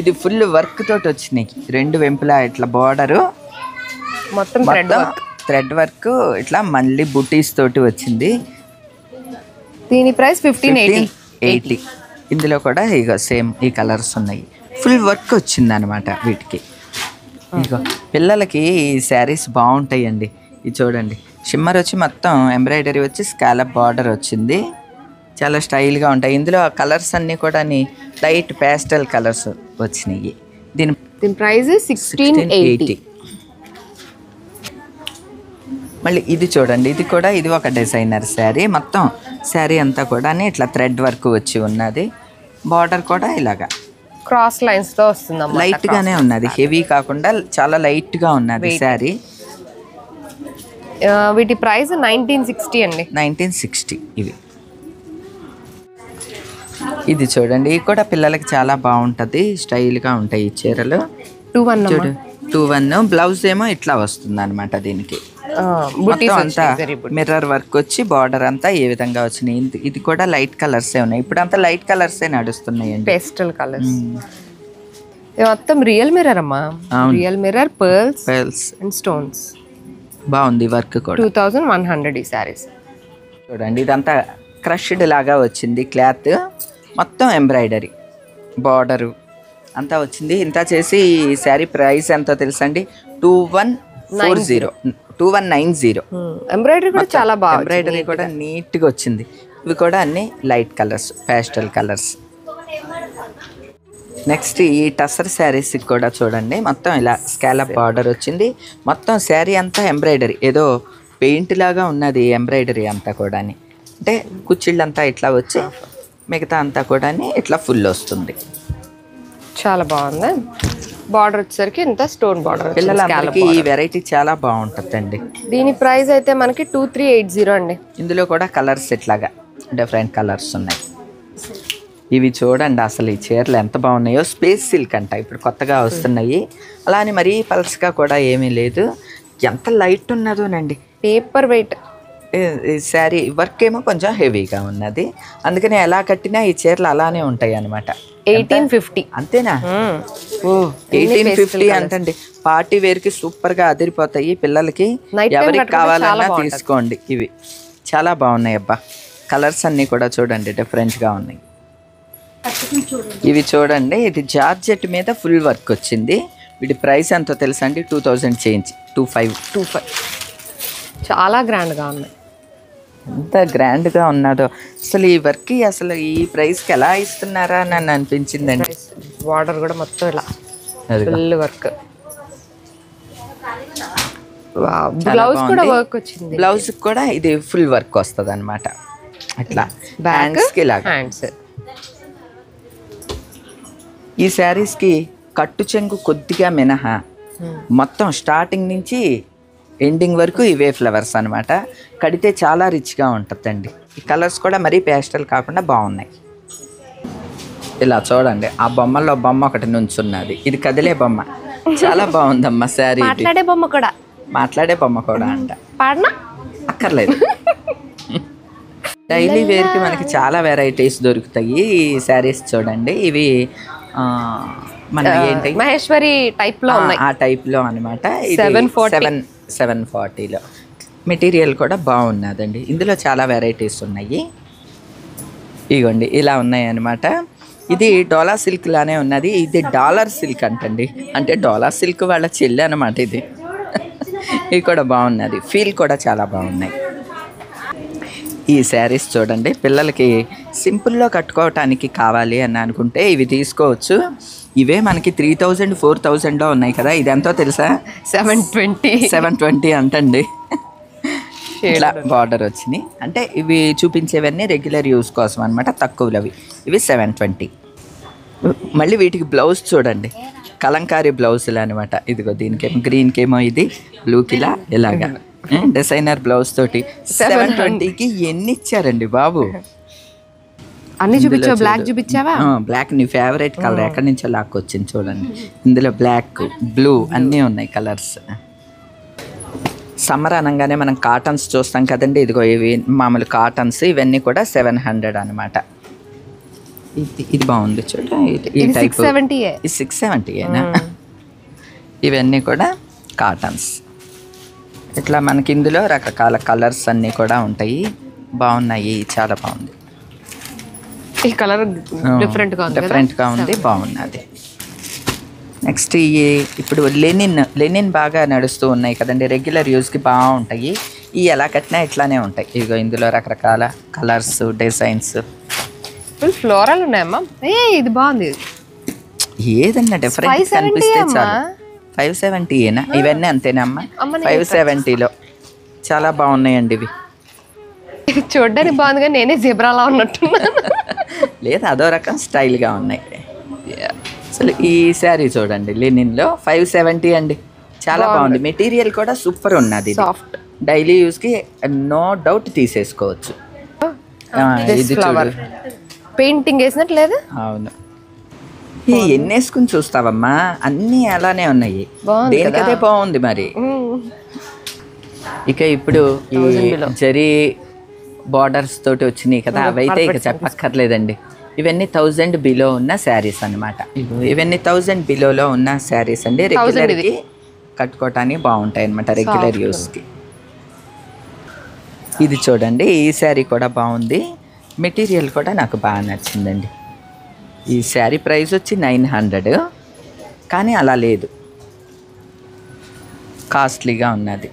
ఇది ఫుల్ వర్క్ తోటి వచ్చినాయి. 2 వెంపులా ఇట్లా బార్డరు మొత్తం థ్రెడ్ వర్క్, ఇట్లా మళ్ళీ బుటీస్ తోటి వచ్చింది. దీని ప్రైస్ 1580. ఇందులో కూడా ఇక సేమ్ ఈ కలర్స్ ఉన్నాయి. ఫుల్ వర్క్ వచ్చింది అనమాట వీటికి. ఇక పిల్లలకి ఈ శారీస్ బాగుంటాయండి. ఇది చూడండి, షిమ్మర్ వచ్చి మొత్తం ఎంబ్రాయిడరీ వచ్చి స్కాలప్ బార్డర్ వచ్చింది. చాలా స్టైల్గా ఉంటాయి. ఇందులో కలర్స్ అన్నీ కూడా లైట్ ప్యాస్టల్ కలర్స్ వచ్చినాయి. దీని ప్రైస్ 1680. మళ్ళీ ఇది చూడండి, ఇది ఒక డిజైనర్ శారీ. మొత్తం శారీ అంతా కూడా ఇట్లా థ్రెడ్ వర్క్ వచ్చి ఉన్నది. బార్డర్ కూడా ఇలాగా క్రాస్ లైన్స్ తో వస్తుంది, లైట్ గానే ఉన్నది, హెవీ కాకుండా చాలా లైట్ గా ఉన్నది శారీ. వీటి ప్రైస్ 1960 అండి. 1960 ఇవి. ఇది చూడండి, ఇది కూడా పిల్లలకి చాలా బాగుంటది, స్టైల్ గా ఉంటాయి ఈ చీరలు. 2-1 బ్లౌజ్ ఏమో ఇట్లా వస్తుంది అనమాట. దీనికి మొత్తం అంతా మిర్రర్ వర్క్ వచ్చి బార్డర్ అంతా ఏ విధంగా వచ్చినాయి. ఇది కూడా లైట్ కలర్సే ఉన్నాయి. ఇప్పుడు అంతా లైట్ కలర్సే నడుస్తున్నాయండి, పేస్టల్ కలర్స్. మొత్తం రియల్ మిర్రర్ అమ్మా, real mirror, pearls and stones. బాగుంది వర్క్ కూడా. 2100 ఈ సారీస్. చూడండి, ఇదంతా క్రష్డ్ లాగా వచ్చింది క్లాత్. మొత్తం ఎంబ్రాయిడరీ బార్డరు అంతా వచ్చింది. ఇంత చేసి ఈ శారీ ప్రైస్ ఎంతో తెలుసండి, 2190. ఎంబ్రాయిడరీ కూడా చాలా బాగా, ఎంబ్రాయిడరీ కూడా నీట్గా వచ్చింది. ఇవి కూడా అన్ని light colours, pastel colours. Next ఈ టసర్ శారీస్కి కూడా చూడండి, మొత్తం ఇలా స్కాలప్ బార్డర్ వచ్చింది. మొత్తం శారీ అంతా ఎంబ్రాయిడరీ, ఏదో పెయింట్ లాగా ఉన్నది ఎంబ్రాయిడరీ అంతా కూడా. అంటే కుచ్చిళ్ళంతా ఇట్లా వచ్చి మిగతా అంతా కూడా ఇట్లా ఫుల్ వస్తుంది. చాలా బాగుంది. బార్డర్ వచ్చేసరికి ఇంత స్టోన్ బార్డర్. పిల్లలకి ఈ వెరైటీ చాలా బాగుంటుందండి. దీని ప్రైస్ అయితే మనకి 2380 అండి. ఇందులో కూడా కలర్స్ ఇట్లాగా డిఫరెంట్ కలర్స్ ఉన్నాయి. ఇవి చూడండి, అసలు ఈ చీరలు ఎంత బాగున్నాయో. స్పేస్ సిల్క్ అంట, ఇప్పుడు కొత్తగా వస్తున్నాయి. అలా అని మరీ పల్స్గా కూడా ఏమీ లేదు, ఎంత లైట్ ఉన్నదోనండి. Paper weight. శారీ వర్క్ ఏమో కొంచెం హెవీగా ఉన్నది, అందుకని ఎలా కట్టినా ఈ చీరలు అలానే ఉంటాయి అనమాట. 1850 అంతేనా? ఓ 1850 అంటండి. పార్టీ వేర్కి సూపర్గా అదిరిపోతాయి. పిల్లలకి ఎవరికి కావాలన్నా తీసుకోండి. ఇవి చాలా బాగున్నాయి అబ్బా. కలర్స్ అన్నీ కూడా చూడండి డిఫరెంట్గా ఉన్నాయి. ఇవి చూడండి, ఇది జార్జెట్ మీద ఫుల్ వర్క్ వచ్చింది. వీటి ప్రైస్ ఎంతో తెలుసా అండి, 2000 చేంజ్. 25 చాలా గ్రాండ్గా ఉన్నాయి. ఎంత గ్రాండ్గా ఉన్నదో అసలు. ఈ వర్క్ అసలు ఈ ప్రైస్కి ఎలా ఇస్తున్నారా అని నన్ను అనిపించిందండి. బార్డర్ కూడా మొత్తం ఇలా ఫుల్ వర్క్. బ్లౌజ్ కూడా వర్క్ వచ్చింది. బ్లౌజ్ కూడా ఇది ఫుల్ వర్క్ వస్తుంది అనమాట. అట్లా హ్యాండ్స్కి హ్యాండ్స్. ఈ శారీస్కి కట్టు చెంగు కొద్దిగా మినహా మొత్తం స్టార్టింగ్ నుంచి ఎండింగ్ వరకు ఇవే ఫ్లవర్స్ అనమాట. కడితే చాలా రిచ్గా ఉంటుందండి. ఈ కలర్స్ కూడా మరీ పేస్టల్ కాకుండా బాగున్నాయి. ఇలా చూడండి, ఆ బొమ్మల్లో బొమ్మ ఒకటి నుంచున్నది. ఇది కదిలే బొమ్మ, చాలా బాగుందమ్మా శారీ. మాట్లాడే బొమ్మ కూడా అంట. పాడనా? అక్కర్లేదు. డైలీ వేర్కి మనకి చాలా వెరైటీస్ దొరుకుతాయి ఈ శారీస్ చూడండి. ఇవి మన ఏంటి మహేశ్వరి టైప్ లో ఉన్నాయి, ఆ టైప్లో అనమాట. 740లో మెటీరియల్ కూడా బాగున్నదండి. ఇందులో చాలా వెరైటీస్ ఉన్నాయి. ఇగోండి ఇలా ఉన్నాయి అనమాట. ఇది డోలా సిల్క్ లానే ఉన్నది. ఇది డాలర్ సిల్క్ అంటండి, అంటే డోలా సిల్క్ వాళ్ళ చెల్లి అనమాట ఇది. ఇది కూడా బాగున్నది, ఫీల్ కూడా చాలా బాగున్నాయి. ఈ శారీస్ చూడండి, పిల్లలకి సింపుల్లో కట్టుకోవటానికి కావాలి అని అనుకుంటే ఇవి తీసుకోవచ్చు. ఇవే మనకి 3000 4000లో ఉన్నాయి కదా. ఇది ఎంతో తెలుసా? 720 అంటండి. ఇట్లా బార్డర్ వచ్చినాయి. అంటే ఇవి చూపించేవన్నీ రెగ్యులర్ యూస్ కోసం అనమాట, తక్కువలో ఇవి 720. మళ్ళీ వీటికి బ్లౌజ్ చూడండి, కలంకారీ బ్లౌజులు అనమాట. ఇదిగో దీనికేమో గ్రీన్కేమో ఇది బ్లూకిలా ఇలాగా డిజైనర్ బ్లౌజ్ తోటి 720కి ఎన్ని ఇచ్చారండి బాబు. అన్ని చూపించావు, బ్లాక్ చూపించావా? బ్లాక్ నీ ఫేవరెట్ కలర్, ఎక్కడి నుంచో లాక్కొచ్చింది చూడండి. ఇందులో బ్లాక్ బ్లూ అన్నీ ఉన్నాయి కలర్స్. సమ్మర్ అనగానే మనం కాటన్స్ చూస్తాం కదండి. ఇదిగో ఇవి మామూలు కాటన్స్, ఇవన్నీ కూడా 700 అనమాట. ఇది బాగుంది చూడ, ఈ టైప్ 670ఏనా. ఇవన్నీ కూడా కాటన్స్. ఇట్లా మనకి ఇందులో రకరకాల కలర్స్ అన్నీ కూడా ఉంటాయి, బాగున్నాయి, చాలా బాగుంది. ఈ కలర్ డిఫరెంట్గా ఉంది, బాగున్నది. నెక్స్ట్ ఇప్పుడు లెనిన్ బాగా నడుస్తూ ఉన్నాయి కదండి, రెగ్యులర్ యూస్కి బాగుంటాయి. ఇవి ఎలా కట్టినా ఇట్లానే ఉంటాయి. ఇదిగో ఇందులో రకరకాల కలర్స్, డిజైన్స్, ఫ్లోరల్ ఉన్నాయమ్మా. ఇది బాగుంది, ఏదన్నా డిఫరెంట్ కనిపిస్తే చాలు. 570ఏనా? ఇవన్నీ అంతేనమ్మా, 570లో చాలా బాగున్నాయండి ఇవి. చూడడానికి బాగుంది కానీ నేనే జిబ్రాలా ఉన్నట్టున్నాను. లేదు, అదో రకం స్టైల్గా ఉన్నాయి. అసలు ఈ శారీ చూడండి, లెనిన్లో 570 అండి, చాలా బాగుంది. మెటీరియల్ కూడా సూపర్ ఉన్నది, సాఫ్ట్, డైలీ యూస్కి నో డౌట్ తీసేసుకోవచ్చు. ఇది చూడు, పెయింటింగ్ వేసినట్టు లేదు. అవును, ఎన్ని వేసుకుని చూస్తావమ్మా, అన్నీ అలానే ఉన్నాయి, దేనికదే బాగుంది మరి. ఇక ఇప్పుడు ఈ జరీ బార్డర్స్ తోటి వచ్చినాయి కదా, అవైతే ఇక చెప్పక్కర్లేదండి. ఇవన్నీ 1000 బిలో ఉన్న శారీస్ అనమాట. ఇవన్నీ 1000 బిలోలో ఉన్న శారీస్ అండి, రెగ్యులర్కి కట్టుకోవటానికి బాగుంటాయి అనమాట, రెగ్యులర్ యూస్కి. ఇది చూడండి, ఈ శారీ కూడా బాగుంది, మెటీరియల్ కూడా నాకు బాగా నచ్చిందండి. ఈ శారీ ప్రైస్ వచ్చి 900, కానీ అలా లేదు, కాస్ట్లీగా ఉన్నది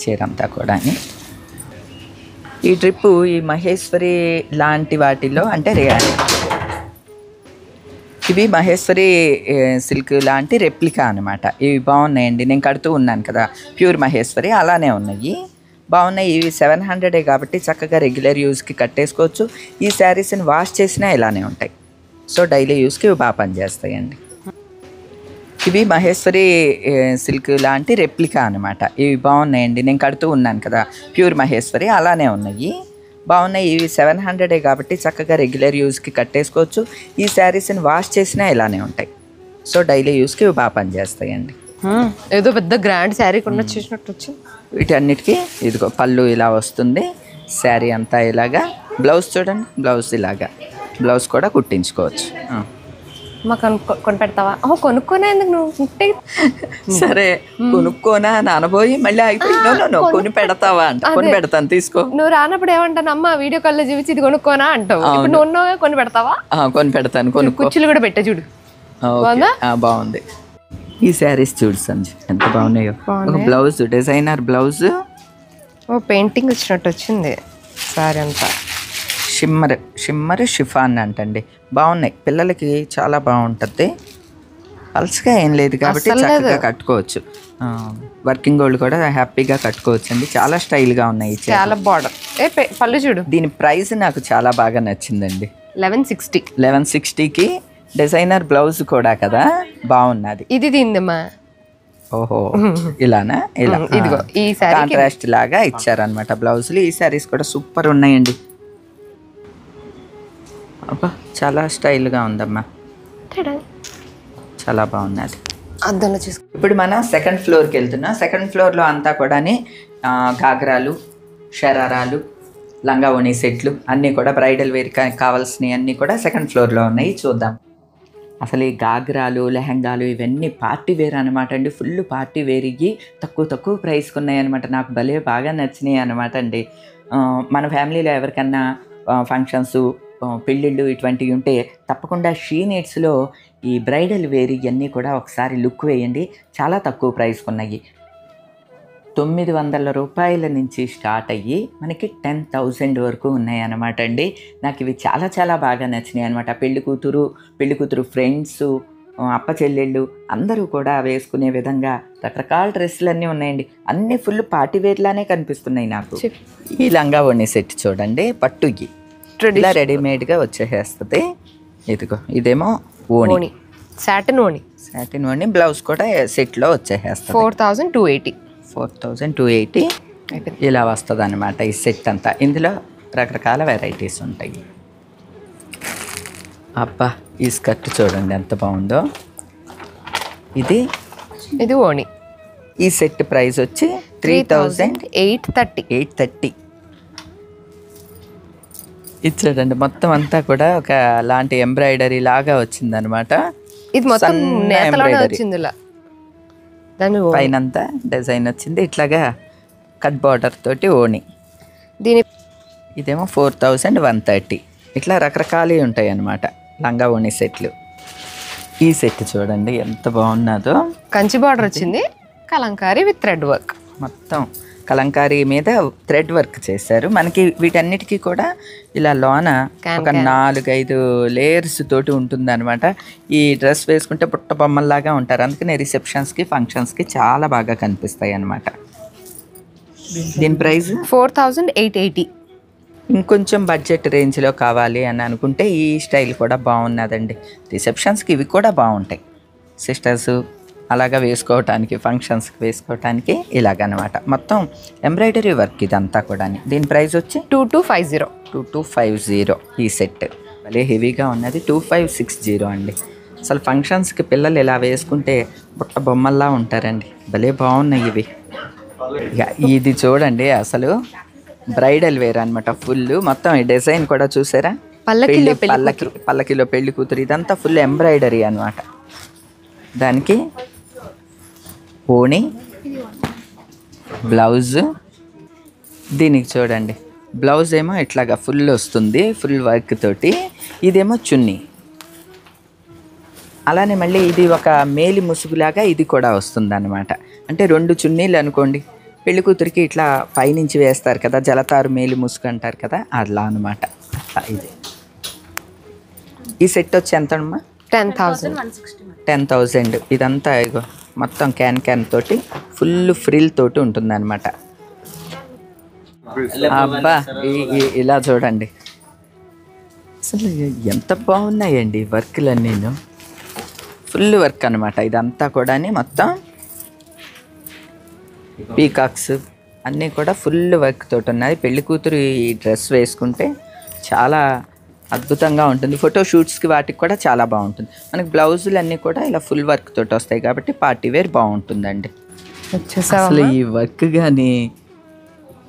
చీర అంతా కూడా. ఈ ట్రిప్పు ఈ మహేశ్వరి లాంటి వాటిలో అంటే ఇవి మహేశ్వరి సిల్క్ లాంటి రెప్లికా అనమాట. ఇవి బాగున్నాయండి, నేను కడుతూ ఉన్నాను కదా, ప్యూర్ మహేశ్వరి అలానే ఉన్నాయి, బాగున్నాయి. ఇవి 700 కాబట్టి చక్కగా రెగ్యులర్ యూస్కి కట్టేసుకోవచ్చు. ఈ శారీస్ని వాష్ చేసినా ఇలానే ఉంటాయి, సో డైలీ యూస్కి ఇవి బాగా పనిచేస్తాయండి. ఇవి మహేశ్వరి సిల్క్ లాంటి రెప్లికా అనమాట. ఇవి బాగున్నాయండి, నేను కడుతూ ఉన్నాను కదా, ప్యూర్ మహేశ్వరి అలానే ఉన్నాయి, బాగున్నాయి. ఇవి 700 కాబట్టి చక్కగా రెగ్యులర్ యూస్కి కట్టేసుకోవచ్చు. ఈ శారీస్ని వాష్ చేసినా ఇలానే ఉంటాయి, సో డైలీ యూస్కి ఇవి బాగా పనిచేస్తాయండి. ఏదో పెద్ద గ్రాండ్ శారీ కొన్న చేసినట్టు వచ్చింది. వీటన్నిటికీ ఇదిగో పళ్ళు ఇలా వస్తుంది, శారీ అంతా ఇలాగా, బ్లౌజ్ చూడండి, బ్లౌజ్ ఇలాగా, బ్లౌజ్ కూడా కుట్టించుకోవచ్చు. మాకు కొని పెడతావా? కొనుక్కోనే ఎందుకు నువ్వు? సరే కొనుక్కోనా అని అనబోయి మళ్ళీ అయిపోయిందో కొని పెడతావా అంట. కొని పెడతాను, తీసుకో. నువ్వు రానప్పుడు ఏమంటాను, అమ్మ వీడియో కాల్లో చూపించి ఇది కొనుక్కోనా అంటావు. ఇప్పుడు నువ్వు కొని పెడతావా? కొని పెడతాను, కుర్చీలు కూడా పెట్టే చూడు, బాగుంది. ఈ శారీస్ చూడు సంజు, ఎంత బాగున్నాయో. ఒక బ్లౌజ్, డిజైనర్ బ్లౌజ్, పెయింటింగ్ వచ్చినట్టు వచ్చింది శారీ అంతా. షిమ్మర్ షిఫాన్ అంటండి, బాగున్నాయి, పిల్లలకి చాలా బాగుంటుంది. పల్స్గా ఏం లేదు కాబట్టి చక్కగా కట్టుకోవచ్చు. వర్కింగ్ వాళ్ళు కూడా హ్యాపీగా కట్టుకోవచ్చు అండి, చాలా స్టైల్గా ఉన్నాయి. చాలా బార్డర్, పళ్ళు చూడు. దీని ప్రైస్ నాకు చాలా బాగా నచ్చిందండి, 1160కి డిజైనర్ బ్లౌజ్ కూడా కదా, బాగున్నది. ఇది దీనిదమ్మా. ఓహో, ఇలానా? ఇలా ఇదిగో ఈ కాంట్రాస్ట్ లాగా ఇచ్చారనమాట బ్లౌజులు. ఈ శారీస్ కూడా సూపర్ ఉన్నాయండి, అబ్బా చాలా స్టైల్గా ఉందమ్మా, చాలా బాగున్నది. అద్దంలో చూసుకో. ఇప్పుడు మనం సెకండ్ ఫ్లోర్కి వెళ్తున్నాం. సెకండ్ ఫ్లోర్లో అంతా కూడా గాగ్రాలు, షరారాలు, లంగా ఓణి సెట్లు అన్నీ కూడా బ్రైడల్ వేర్ కావాల్సినవి అన్నీ కూడా సెకండ్ ఫ్లోర్లో ఉన్నాయి. చూద్దాం. అసలు ఈ గాగ్రాలు, లెహంగాలు ఇవన్నీ పార్టీ వేర్ అనమాట అండి. ఫుల్ పార్టీ వేర్ ఇవి తక్కువ ప్రైస్కి ఉన్నాయి అనమాట. నాకు భలే బాగా నచ్చినాయి అనమాట అండి. మన ఫ్యామిలీలో ఎవరికన్నా ఫంక్షన్స్, పెళ్ళిళ్ళు ఇటువంటివి ఉంటే తప్పకుండా షీ నీడ్స్లో ఈ బ్రైడల్ వేర్ ఇవన్నీ కూడా ఒకసారి లుక్ వేయండి. చాలా తక్కువ ప్రైస్కి ఉన్నాయి. 900 రూపాయల నుంచి స్టార్ట్ అయ్యి మనకి 10,000 వరకు ఉన్నాయి అన్నమాట అండి. నాకు ఇవి చాలా బాగా నచ్చినాయి అనమాట. పెళ్లి కూతురు ఫ్రెండ్స్, అప్ప చెల్లెళ్ళు అందరూ కూడా వేసుకునే విధంగా రకరకాల డ్రెస్సులు అన్నీ ఉన్నాయండి. అన్నీ ఫుల్ పార్టీ వేర్లానే కనిపిస్తున్నాయి నాకు. ఈ లంగా ఓణి సెట్ చూడండి, పట్టుకి ఇలా రెడీమేడ్గా వచ్చేస్తుంది. ఇదిగో ఇదేమో ఓణి, సాటిన్ ఓణి. బ్లౌజ్ కూడా సెట్లో వచ్చేస్తుంది. 4,280 ఇలా వస్తుంది అనమాట ఈ సెట్ అంతా. ఇందులో రకరకాల వెరైటీస్ ఉంటాయి. అబ్బా, ఈ స్కర్ట్ చూడండి ఎంత బాగుందో. ఇది ఓణి. ఈ సెట్ ప్రైస్ వచ్చి 3,830. ఇది చూడండి, మొత్తం అంతా కూడా ఒక లాంటి ఎంబ్రాయిడరీ లాగా వచ్చిందనమాట. ఇది మొత్తం నేతలోనే వచ్చింది. పైనంతా డిజైన్ వచ్చింది ఇట్లాగా కట్ బార్డర్ తోటి ఓణి. ఇదేమో 4,130. ఇట్లా రకరకాలు ఉంటాయి అన్నమాట లంగా ఓణి సెట్లు. ఈ సెట్ చూడండి ఎంత బాగున్నదో. కంచి బార్డర్ వచ్చింది, కలంకారీ విత్ థ్రెడ్ వర్క్. మొత్తం కలంకారీ మీద థ్రెడ్ వర్క్ చేశారు. మనకి వీటన్నిటికీ కూడా ఇలా లోన ఒక 4-5 లేయర్స్ తోటి ఉంటుంది అనమాట. ఈ డ్రెస్ వేసుకుంటే పుట్ట బొమ్మల్లాగా ఉంటారు. అందుకనే రిసెప్షన్స్కి, ఫంక్షన్స్కి చాలా బాగా కనిపిస్తాయి అన్నమాట. దీని ప్రైస్ 4,880. ఇంకొంచెం బడ్జెట్ రేంజ్లో కావాలి అని అనుకుంటే ఈ స్టైల్ కూడా బాగున్నదండి. రిసెప్షన్స్కి ఇవి కూడా బాగుంటాయి. సిస్టర్స్ అలాగా వేసుకోవటానికి, ఫంక్షన్స్కి వేసుకోవటానికి ఇలాగనమాట. మొత్తం ఎంబ్రాయిడరీ వర్క్ ఇదంతా కూడా. దీని ప్రైస్ వచ్చి 2250 ఈ సెట్. భలే హెవీగా ఉన్నది. 2560 అండి. అసలు ఫంక్షన్స్కి పిల్లలు ఇలా వేసుకుంటే బుట్ట బొమ్మల్లా ఉంటారండి. భలే బాగున్నాయి ఇవి. ఇక ఇది చూడండి, అసలు బ్రైడల్ వేర్ అనమాట. ఫుల్ మొత్తం ఈ డిజైన్ కూడా చూసారా, పల్లకిలో పెళ్లి కూతురు, ఇదంతా ఫుల్ ఎంబ్రాయిడరీ అనమాట. దానికి ఓణి, బ్లౌజ్. దీనికి చూడండి, బ్లౌజ్ ఏమో ఇట్లాగా ఫుల్ వస్తుంది, ఫుల్ వర్క్ తోటి. ఇదేమో చున్నీ. అలానే మళ్ళీ ఇది ఒక మేలి ముసుగులాగా ఇది కూడా వస్తుంది అనమాట. అంటే 2 చున్నీలు అనుకోండి. పెళ్లి కూతురికి ఇట్లా పైనుంచి వేస్తారు కదా, జలతారు మేలి ముసుగు అంటారు కదా, అలా అనమాట. ఇది ఈ సెట్ వచ్చి ఎంతమ్మా? 10,000. ఇదంతా ఇగో మొత్తం క్యాన్ తోటి ఫుల్ ఫ్రిల్ తోటి ఉంటుంది అనమాట. అబ్బా, ఇలా చూడండి, అసలు ఎంత బాగున్నాయండి వర్క్లన్నీ. ఫుల్ వర్క్ అనమాట ఇదంతా కూడా. మొత్తం పీకాక్స్ అన్నీ కూడా ఫుల్ వర్క్ తోటి ఉన్నాయి. పెళ్లి కూతురు ఈ డ్రెస్ వేసుకుంటే చాలా అద్భుతంగా ఉంటుంది. ఫోటో షూట్స్కి వాటికి కూడా చాలా బాగుంటుంది. మనకి బ్లౌజులు అన్నీ కూడా ఇలా ఫుల్ వర్క్ తోటి వస్తాయి కాబట్టి పార్టీ వేర్ బాగుంటుందండి. అసలు ఈ వర్క్ కానీ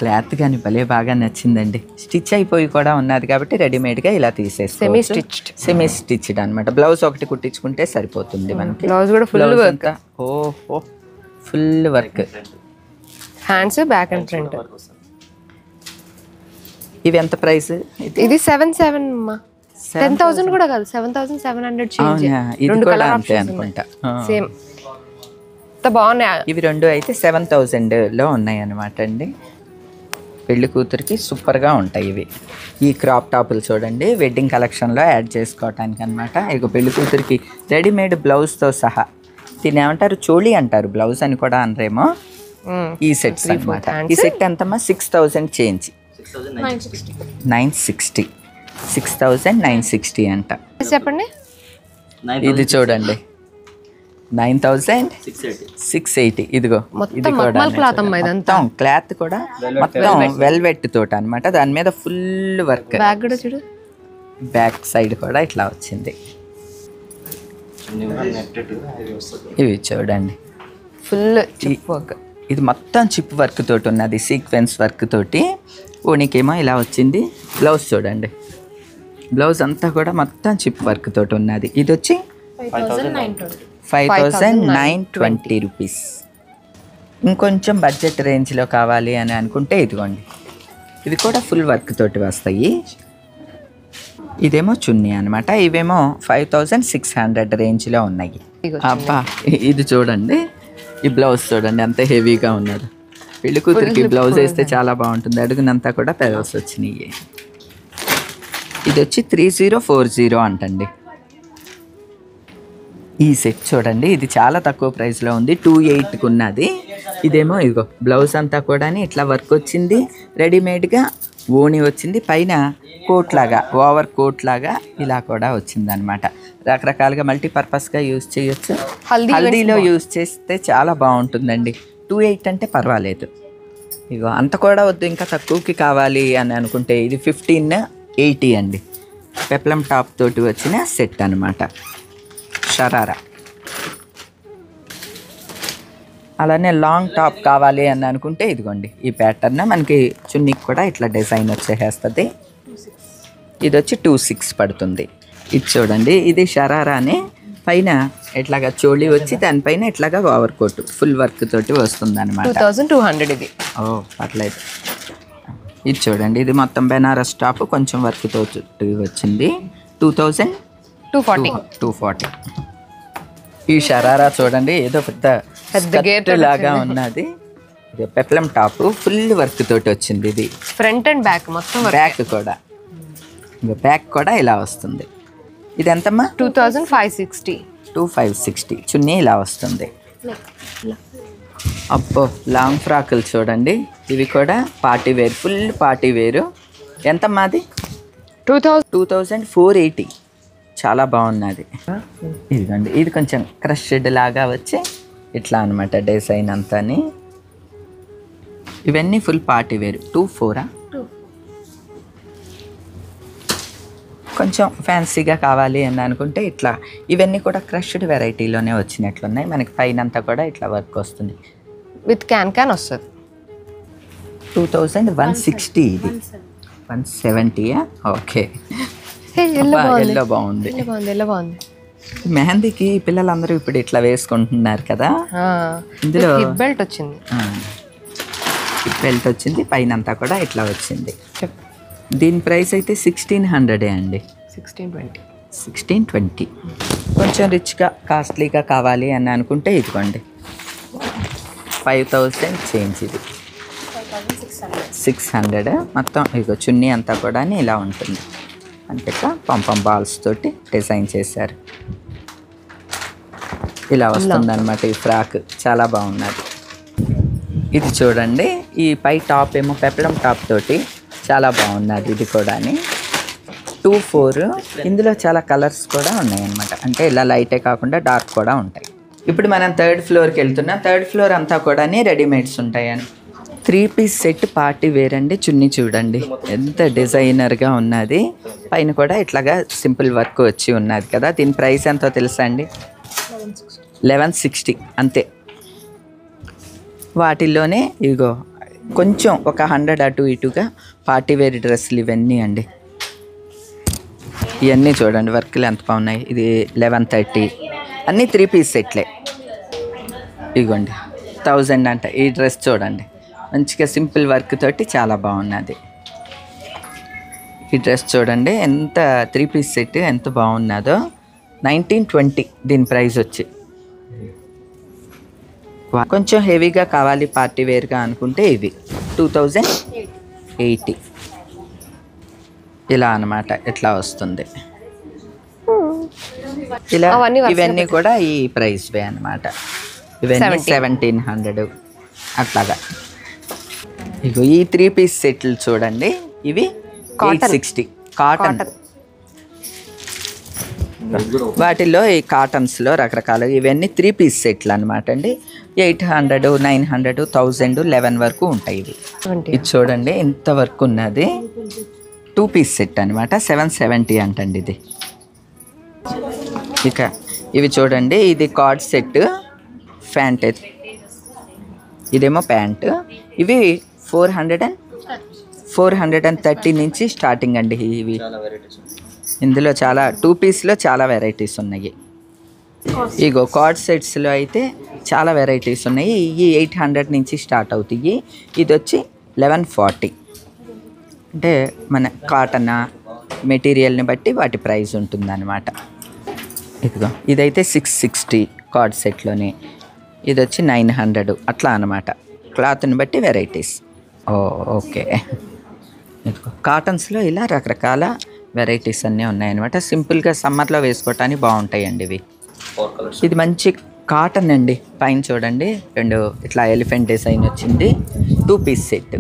క్లాత్ కానీ భలే బాగా నచ్చిందండి. స్టిచ్ అయిపోయి కూడా ఉన్నది కాబట్టి రెడీమేడ్గా ఇలా తీసేస్తాం. సెమీ స్టిచ్డ్ అనమాట. బ్లౌజ్ ఒకటి కుట్టించుకుంటే సరిపోతుంది మనకి. బ్లౌజ్ కూడా ఫుల్ వర్క్. ఓహో, full work. Hands, back and front. ఇవి ఎంత ప్రైస్? ఇది 10,000 కూడా కాదు, 7,700 చేంజ్. అనుకుంటా సేమ్. బాగున్నాయి ఇవి 2 అయితే 7,000లో ఉన్నాయి అనమాట అండి. పెళ్లి కూతురికి సూపర్గా ఉంటాయి ఇవి. ఈ క్రాప్ టాపులు చూడండి, వెడ్డింగ్ కలెక్షన్లో యాడ్ చేసుకోవటానికి అనమాట. ఇక పెళ్లి కూతురికి రెడీమేడ్ బ్లౌజ్తో సహా. దీన్ని ఏమంటారు, చోళీ అంటారు, బ్లౌజ్ అని కూడా అనరేమో. ఈ సెట్స్ అనమాట. ఈ సెట్ ఎంతమ్మా? 6,000 చేంజ్. 960. 6,960 అంట. చెప్పండి. ఇది చూడండి, 9,680. ఇదిగో ఇది కూడా మొత్తం క్లాత్ కూడా మొత్తం వెల్వెట్ తోట అనమాట. దాని మీద ఫుల్ వర్క్. బ్యాక్ సైడ్ కూడా ఇట్లా వచ్చింది. ఇవి చూడండి, ఫుల్ చిప్ వర్క్. ఇది మొత్తం చిప్ వర్క్ తోటి ఉన్నది, సీక్వెన్స్ వర్క్ తోటి. ఓణికేమో ఇలా వచ్చింది. బ్లౌజ్ చూడండి, బ్లౌజ్ అంతా కూడా మొత్తం చిప్ వర్క్ తోటి ఉన్నది. ఇది వచ్చి 5,920 రూపీస్. ఇంకొంచెం బడ్జెట్ రేంజ్లో కావాలి అని అనుకుంటే ఇదిగోండి, ఇవి కూడా ఫుల్ వర్క్ తోటి వస్తాయి. ఇదేమో చున్నీ అనమాట. ఇవేమో 5,600 రేంజ్లో ఉన్నాయి. అబ్బా ఇది చూడండి, ఈ బ్లౌజ్ చూడండి ఎంత హెవీగా ఉన్నది. పెళ్లి కూతురికి బ్లౌజ్ వేస్తే చాలా బాగుంటుంది. అడుగునంతా కూడా పెదవస్ వచ్చినాయి. ఇది వచ్చి 3040 అంటండి. ఈ సెట్ చూడండి, ఇది చాలా తక్కువ ప్రైస్లో ఉంది. 28కి ఉన్నది. ఇదేమో ఇదిగో బ్లౌజ్ అంతా కూడా ఇట్లా వర్క్ వచ్చింది, రెడీమేడ్గా ఓణి వచ్చింది, పైన కోట్ లాగా ఓవర్ కోట్ లాగా ఇలా కూడా వచ్చింది అనమాట. రకరకాలుగా మల్టీపర్పస్గా యూజ్ చేయొచ్చు. హల్దీలో యూజ్ చేస్తే చాలా బాగుంటుందండి. 28 అంటే పర్వాలేదు. ఇగో అంత కూడా వద్దు, ఇంకా తక్కువకి కావాలి అని అనుకుంటే ఇది 1580 అండి. పెప్లం టాప్ తోటి వచ్చిన సెట్ అనమాట, షరారా. అలానే లాంగ్ టాప్ కావాలి అని అనుకుంటే ఇదిగోండి ఈ ప్యాటర్న్ మనకి చున్నీకి కూడా ఇట్లా డిజైన్ వచ్చేస్తుంది. ఇది వచ్చి 26 పడుతుంది. ఇది చూడండి, ఇది షరారానే, పైన ఇట్లాగా చోళీ వచ్చి దానిపైన ఇట్లాగా ఓవర్ కోట్ ఫుల్ వర్క్ తోటి వస్తుంది అనమాట. 2200 ఇది. ఓ పర్లేదు. ఇది చూడండి, ఇది మొత్తం బెనారస్ టాప్ కొంచెం వర్క్ తోటి వచ్చింది. 2240. ఈ షరారా చూడండి, ఏదో పెద్ద గేట్ లాగా ఉన్నది. ఇది పెప్లం టాప్ ఫుల్ వర్క్ తోటి వచ్చింది. ఇది ఫ్రంట్ అండ్ బ్యాక్ మొత్తం, బ్యాక్ కూడా, బ్యాక్ కూడా ఇలా వస్తుంది. ఇది ఎంతమ్మా? 2560 చున్నీ ఇలా వస్తుంది. అబ్బో లాంగ్ ఫ్రాకులు చూడండి, ఇవి కూడా పార్టీ వేర్, ఫుల్ పార్టీ వేరు. ఎంతమ్మా అది? 2480. చాలా బాగున్నది. ఇదిగోండి, ఇది కొంచెం క్రష్డ్ లాగా వచ్చి ఇట్లా అనమాట డిజైన్ అంతాని. ఇవన్నీ ఫుల్ పార్టీ వేరు. 24. కొంచెం ఫ్యాన్సీగా కావాలి అని అనుకుంటే ఇట్లా, ఇవన్నీ కూడా క్రష్డ్ వెరైటీలోనే వచ్చినట్లున్నాయి. మనకి పైన అంతా కూడా ఇట్లా వర్క్ వస్తుంది. విత్ క్యాన్ వస్తుంది. 2160. ఇది 170. ఓకే, ఎల్లో బాగుంది. మెహందీకి పిల్లలందరూ ఇప్పుడు ఇట్లా వేసుకుంటున్నారు కదా. ఇందులో బెల్ట్ వచ్చింది, బెల్ట్ వచ్చింది, పైన అంతా కూడా ఇట్లా వచ్చింది. దీని ప్రైస్ అయితే 1600 అండి. 1620. కొంచెం రిచ్గా కాస్ట్లీగా కావాలి అని అనుకుంటే ఇదిగోండి 5000 చేంజ్. ఇది 600. మొత్తం ఇదిగో చున్నీ అంతా కూడా ఇలా ఉంటుంది. అంటే పంపం బాల్స్ తోటి డిజైన్ చేశారు. ఇలా వస్తుంది అనమాట ఈ ఫ్రాక్. చాలా బాగున్నది. ఇది చూడండి, ఈ పై టాప్ ఏమో పెప్లం టాప్ తోటి చాలా బాగున్నది. ఇది కూడా 24. ఇందులో చాలా కలర్స్ కూడా ఉన్నాయి అనమాట. అంటే ఇలా లైటే కాకుండా డార్క్ కూడా ఉంటాయి. ఇప్పుడు మనం 3rd ఫ్లోర్కి వెళ్తున్నాం. 3rd ఫ్లోర్ అంతా కూడా రెడీమేడ్స్ ఉంటాయని. 3 పీస్ సెట్ పార్టీ వేర్ అండి. చున్నీ చూడండి ఎంత డిజైనర్గా ఉన్నది. పైన కూడా ఇట్లాగా సింపుల్ వర్క్ వచ్చి ఉన్నది కదా. దీని ప్రైస్ ఎంతో తెలుసా అండి? 1160 అంతే. వాటిల్లోనే ఇదిగో కొంచెం ఒక 100 అటు ఇటుగా పార్టీ వేర్ డ్రెస్సులు ఇవన్నీ అండి. ఇవన్నీ చూడండి వర్క్లు ఎంత బాగున్నాయి. ఇది 1130. అన్నీ 3 పీస్ సెట్లే. ఇదిగోండి 1000 అంట. ఈ డ్రెస్ చూడండి మంచిగా సింపుల్ వర్క్ తోటి చాలా బాగున్నది. ఈ డ్రెస్ చూడండి ఎంత 3 పీస్ సెట్ ఎంత బాగున్నదో. 1920 దీని ప్రైస్ వచ్చి. కొంచెం హెవీగా కావాలి పార్టీ వేర్గా అనుకుంటే ఇవి 2080. ఇలా అనమాట ఇట్లా వస్తుంది. ఇలా ఇవన్నీ కూడా ఈ ప్రైస్వే అనమాట. ఇవన్నీ 1700 అట్లాగా. ఇగో ఈ 3 పీస్ సెట్లు చూడండి, ఇవి 860 కాటన్. వాటిల్లో ఈ కాటన్స్లో రకరకాల ఇవన్నీ 3 పీస్ సెట్లు అనమాట అండి. 800, 900, 1000, 11 వరకు ఉంటాయి ఇవి. ఇది చూడండి ఇంత వర్క్ ఉన్నది. 2 పీస్ సెట్ అనమాట. 770 అంటండి ఇది. ఇక ఇవి చూడండి, ఇది కార్డ్ సెట్ ప్యాంట్, ఇదేమో ప్యాంట్. ఇవి 430 నుంచి స్టార్టింగ్ అండి ఇవి. ఇందులో చాలా 2 పీస్లో చాలా వెరైటీస్ ఉన్నాయి. ఇగో కార్డ్ సెట్స్లో అయితే చాలా వెరైటీస్ ఉన్నాయి. ఇవి 800 నుంచి స్టార్ట్ అవుతాయి. ఇది వచ్చి 1140. అంటే మన కాటన్ మెటీరియల్ని బట్టి వాటి ప్రైస్ ఉంటుందన్నమాట. ఇదిగో ఇదైతే 660 కార్డ్ సెట్లోనే. ఇది వచ్చి 900 అట్లా అనమాట. క్లాత్ని బట్టి వెరైటీస్. ఓకే. ఇదిగో కాటన్స్లో ఇలా రకరకాల వెరైటీస్ అన్నీ ఉన్నాయన్నమాట. సింపుల్గా సమ్మర్లో వేసుకోవటానికి బాగుంటాయండి ఇవి. ఇది మంచి కాటన్ అండి. పైన చూడండి 2 ఇట్లా ఎలిఫెంట్ డిజైన్ వచ్చింది. 2 పీస్ సెట్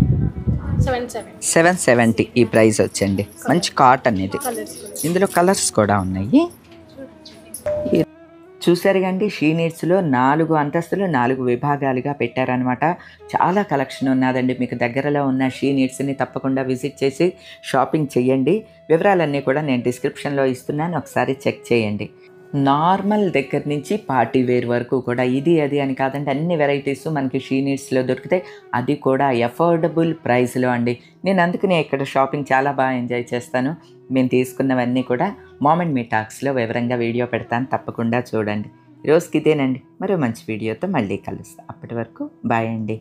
770 ఈ ప్రైస్ వచ్చండి. మంచి కాటన్ ఇది. ఇందులో కలర్స్ కూడా ఉన్నాయి. చూసారు కండి, షీ నీడ్స్లో 4 అంతస్తులు 4 విభాగాలుగా పెట్టారనమాట. చాలా కలెక్షన్ ఉన్నదండి. మీకు దగ్గరలో ఉన్న షీ నీడ్స్ని తప్పకుండా విజిట్ చేసి షాపింగ్ చేయండి. వివరాలన్నీ కూడా నేను డిస్క్రిప్షన్లో ఇస్తున్నాను, ఒకసారి చెక్ చేయండి. నార్మల్ దగ్గర నుంచి పార్టీ వేర్ వరకు కూడా ఇది అది అని కాదండి, అన్ని వెరైటీస్ మనకి షీ నీడ్స్లో దొరుకుతాయి. అది కూడా అఫోర్డబుల్ ప్రైస్లో అండి. నేను అందుకనే ఇక్కడ షాపింగ్ చాలా బాగా ఎంజాయ్ చేస్తాను. మేము తీసుకున్నవన్నీ కూడా మామెంట్ మీ టాక్స్లో వివరంగా వీడియో పెడతాను, తప్పకుండా చూడండి. రోజుకి ఇదేనండి. మరో మంచి వీడియోతో మళ్ళీ కలుస్తాను. అప్పటి వరకు బాయ్ అండి.